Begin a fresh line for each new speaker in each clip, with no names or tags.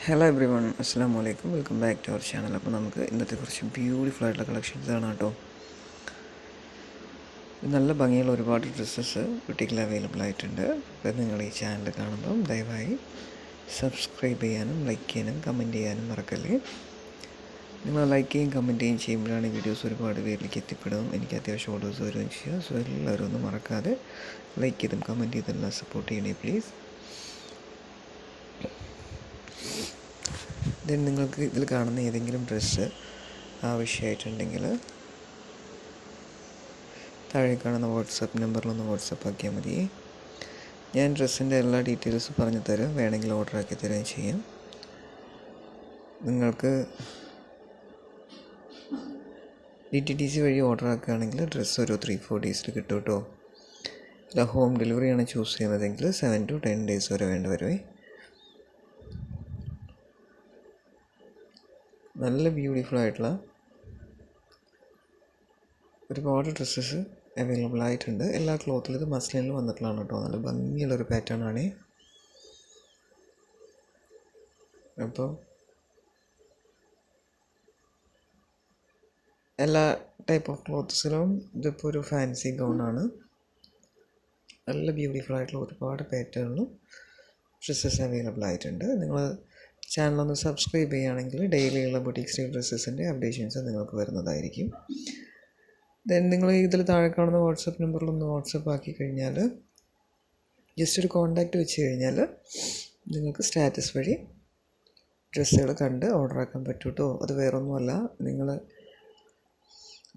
Hello every one, അസ്സാം വലൈക്കും. Welcome back to our channel. അപ്പോൾ നമുക്ക് ഇന്നത്തെ കുറച്ച് ബ്യൂട്ടിഫുൾ ആയിട്ടുള്ള കളക്ഷൻസ് ആണ് കേട്ടോ. നല്ല ഭംഗിയുള്ള ഒരുപാട് ഡ്രസ്സസ് കുട്ടികൾ അവൈലബിൾ ആയിട്ടുണ്ട്. അപ്പോൾ നിങ്ങൾ ഈ ചാനൽ കാണുമ്പം ദയവായി സബ്സ്ക്രൈബ് ചെയ്യാനും ലൈക്ക് ചെയ്യാനും കമൻറ്റ് ചെയ്യാനും മറക്കല്ലേ. നിങ്ങൾ ലൈക്ക് ചെയ്യുകയും കമൻറ്റ് ചെയ്യുകയും ചെയ്യുമ്പോഴാണ് വീഡിയോസ് ഒരുപാട് പേരിലേക്ക് എത്തിപ്പെടും. എനിക്ക് അത്യാവശ്യം ഓർഡേഴ്സ് വരികയും ചെയ്യുക. സോ എല്ലാവരും ഒന്നും മറക്കാതെ ലൈക്ക് ചെയ്തും കമൻറ്റ് ചെയ്തെല്ലാം സപ്പോർട്ട് ചെയ്യണേ പ്ലീസ്. ദെൻ നിങ്ങൾക്ക് ഇതിൽ കാണുന്ന ഏതെങ്കിലും ഡ്രസ്സ് ആവശ്യമായിട്ടുണ്ടെങ്കിൽ താഴെ കാണുന്ന വാട്സപ്പ് നമ്പറിലൊന്ന് വാട്സപ്പ് ആക്കിയാൽ മതി. ഞാൻ ഡ്രസ്സിൻ്റെ എല്ലാ ഡീറ്റെയിൽസും പറഞ്ഞു തരാം. വേണമെങ്കിൽ ഓർഡർ ആക്കി തരുകയും ചെയ്യാം. നിങ്ങൾക്ക് DTDC വഴി ഓർഡർ ആക്കുകയാണെങ്കിൽ ഡ്രസ്സ് ഒരു 3-4 ഡേയ്സിൽ കിട്ടും കേട്ടോ. അല്ല, ഹോം ഡെലിവറിയാണ് ചൂസ് ചെയ്യുന്നതെങ്കിൽ 7 to 10 ഡേയ്സ് വരെ വേണ്ടി വരുമേ. നല്ല ബ്യൂട്ടിഫുൾ ആയിട്ടുള്ള ഒരുപാട് ഡ്രസ്സസ് അവൈലബിൾ ആയിട്ടുണ്ട്. എല്ലാ ക്ലോത്തിലും ഇത് മസ്ലിനിൽ വന്നിട്ടുള്ളതാണ് കേട്ടോ. നല്ല ഭംഗിയുള്ളൊരു പാറ്റേൺ ആണ്. അപ്പോൾ എല്ലാ ടൈപ്പ് ഓഫ് ക്ലോത്ത്സിലും ഇതിപ്പോൾ ഒരു ഫാൻസി ഗൗണാണ്. നല്ല ബ്യൂട്ടിഫുൾ ആയിട്ടുള്ള ഒരുപാട് പാറ്റേണിലും ഡ്രസ്സസ് അവൈലബിൾ ആയിട്ടുണ്ട്. നിങ്ങൾ ചാനലൊന്ന് സബ്സ്ക്രൈബ് ചെയ്യുകയാണെങ്കിൽ ഡെയിലിയുള്ള ബുട്ടീക്ക് സ്റ്റൈൽ ഡ്രസ്സസിൻ്റെ അപ്ഡേഷൻസ് നിങ്ങൾക്ക് വരുന്നതായിരിക്കും. ദെൻ നിങ്ങൾ ഇതിൽ താഴെ കാണുന്ന വാട്സപ്പ് നമ്പറിലൊന്ന് വാട്സപ്പ് ആക്കി കഴിഞ്ഞാൽ ജസ്റ്റ് ഒരു കോൺടാക്റ്റ് വെച്ച് കഴിഞ്ഞാൽ നിങ്ങൾക്ക് സ്റ്റാറ്റസ് വഴി ഡ്രസ്സുകൾ കണ്ട് ഓർഡർ ആക്കാൻ പറ്റും കേട്ടോ. അത് വേറൊന്നുമല്ല, നിങ്ങൾ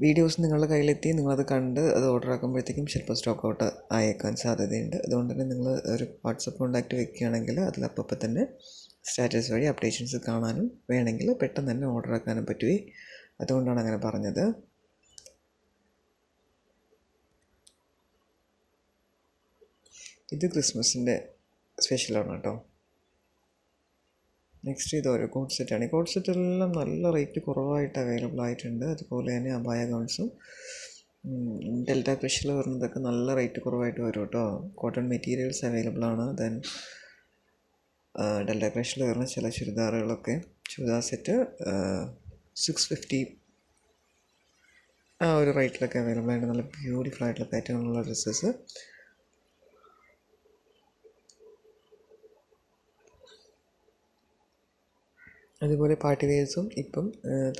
വീഡിയോസ് നിങ്ങളുടെ കയ്യിലെത്തി നിങ്ങളത് കണ്ട് അത് ഓർഡർ ആക്കുമ്പോഴത്തേക്കും ചിലപ്പോൾ സ്റ്റോക്ക് ഔട്ട് ആയേക്കാൻ സാധ്യതയുണ്ട്. അതുകൊണ്ട് തന്നെ നിങ്ങൾ ഒരു വാട്സപ്പ് കോൺടാക്റ്റ് വെക്കുകയാണെങ്കിൽ അതിലപ്പം തന്നെ സ്റ്റാറ്റസ് വഴി അപ്ഡേഷൻസ് കാണാനും വേണമെങ്കിൽ പെട്ടെന്ന് തന്നെ ഓർഡർ ആക്കാനും പറ്റുമേ. അതുകൊണ്ടാണ് അങ്ങനെ പറഞ്ഞത്. ഇത് ക്രിസ്മസിൻ്റെ സ്പെഷ്യലാണ് കേട്ടോ. നെക്സ്റ്റ് ഇത് ഓരോ കോഡ് സെറ്റാണ്. ഈ കോഡ് സെറ്റെല്ലാം നല്ല റേറ്റ് കുറവായിട്ട് അവൈലബിൾ ആയിട്ടുണ്ട്. അതുപോലെ തന്നെ അബായ ഗൗൺസും ഡെൽറ്റ ക്രഷിൽ വരുന്നതൊക്കെ നല്ല റേറ്റ് കുറവായിട്ട് വരും കേട്ടോ. കോട്ടൺ മെറ്റീരിയൽസ് അവൈലബിൾ ആണ്. ദെൻ ഡെൽറ്റ ക്രഷിൽ വരുന്ന ചില ചുരിദാറുകളൊക്കെ ചുരിദാർ സെറ്റ് 650 ആ ഒരു റേറ്റിലൊക്കെ അവൈലബിൾ ആയിട്ട് നല്ല ബ്യൂട്ടിഫുൾ ആയിട്ടുള്ള പാറ്റേണുള്ള ഡ്രസ്സസ്. അതുപോലെ പാർട്ടി വെയർസും ഇപ്പം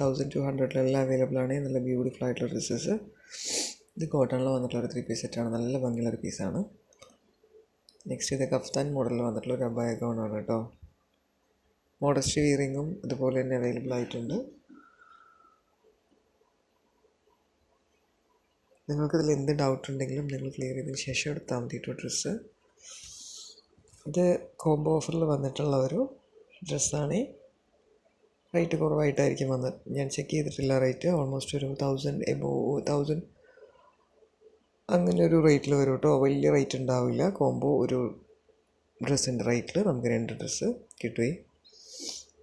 1200 അവൈലബിൾ ആണ്. നല്ല ബ്യൂട്ടിഫുൾ ആയിട്ടുള്ള ഡ്രസ്സസ്. ഇത് കോട്ടണിൽ വന്നിട്ടുള്ള ഒരു 3 പീസ് സെറ്റാണ്. നല്ല ഭംഗിയുള്ളൊരു പീസാണ്. നെക്സ്റ്റ് ഇത് കഫ്താൻ മോഡലിൽ വന്നിട്ടുള്ള ഒരു അബായ ഗൗണാണ് കേട്ടോ. മോഡസ്റ്റ് വിയറിങ്ങും അതുപോലെ തന്നെ അവൈലബിൾ ആയിട്ടുണ്ട്. നിങ്ങൾക്കിതിൽ എന്ത് ഡൗട്ട് ഉണ്ടെങ്കിലും നിങ്ങൾ ക്ലിയർ ചെയ്തതിന് ശേഷം എടുത്താൽ മതി കേട്ടോ ഡ്രസ്സ്. ഇത് കോംബോ ഓഫറിൽ വന്നിട്ടുള്ള ഒരു ഡ്രസ്സാണ്. റേറ്റ് കുറവായിട്ടായിരിക്കും വന്നത്. ഞാൻ ചെക്ക് ചെയ്തിട്ടില്ല റേറ്റ്. ഓൾമോസ്റ്റ് ഒരു 1000 അങ്ങനെ ഒരു റേറ്റിൽ വരും കേട്ടോ. വലിയ റേറ്റ് ഉണ്ടാവില്ല. കോംബോ ഒരു ഡ്രസ്സിൻ്റെ റേറ്റിൽ നമുക്ക് 2 ഡ്രസ്സ് കിട്ടുകയും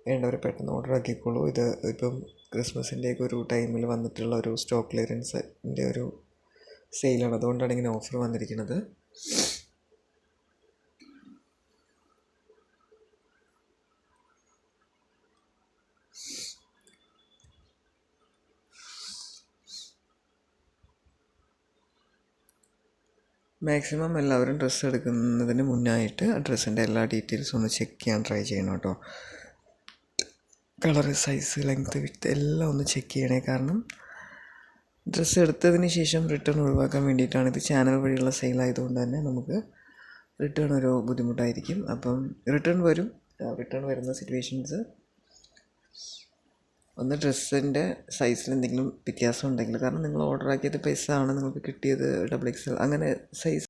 വേണ്ടവർ പെട്ടെന്ന് ഓർഡർ ആക്കിക്കോളൂ. ഇത് ഇപ്പം ക്രിസ്മസിൻ്റെയൊക്കെ ഒരു ടൈമിൽ വന്നിട്ടുള്ള ഒരു സ്റ്റോക്ക് ക്ലിയറൻസിൻ്റെ ഒരു സെയിലാണ്. അതുകൊണ്ടാണ് ഇങ്ങനെ ഓഫർ വന്നിരിക്കുന്നത്. മാക്സിമം എല്ലാവരും ഡ്രസ്സ് എടുക്കുന്നതിന് മുന്നായിട്ട് ഡ്രസ്സിൻ്റെ എല്ലാ ഡീറ്റെയിൽസും ഒന്ന് ചെക്ക് ചെയ്യാൻ ട്രൈ ചെയ്യണം കേട്ടോ. കളറ്, സൈസ്, ലെങ്ത്ത്, വിഡ്ത്ത് എല്ലാം ഒന്ന് ചെക്ക് ചെയ്യണേ. കാരണം ഡ്രസ്സ് എടുത്തതിന് ശേഷം റിട്ടേൺ ഒഴിവാക്കാൻ വേണ്ടിയിട്ടാണ്. ഇത് ചാനൽ വഴിയുള്ള സെയിലായതുകൊണ്ട് തന്നെ നമുക്ക് റിട്ടേൺ ഒരു ബുദ്ധിമുട്ടായിരിക്കും. അപ്പം റിട്ടേൺ വരുന്ന സിറ്റുവേഷൻസ് ഒന്ന് ഡ്രസ്സിൻ്റെ സൈസിൽ എന്തെങ്കിലും വ്യത്യാസം ഉണ്ടെങ്കിൽ, കാരണം നിങ്ങൾ ഓർഡർ ആക്കിയത് പെയ്സാണ് നിങ്ങൾക്ക് കിട്ടിയത് XXL അങ്ങനെ സൈസ്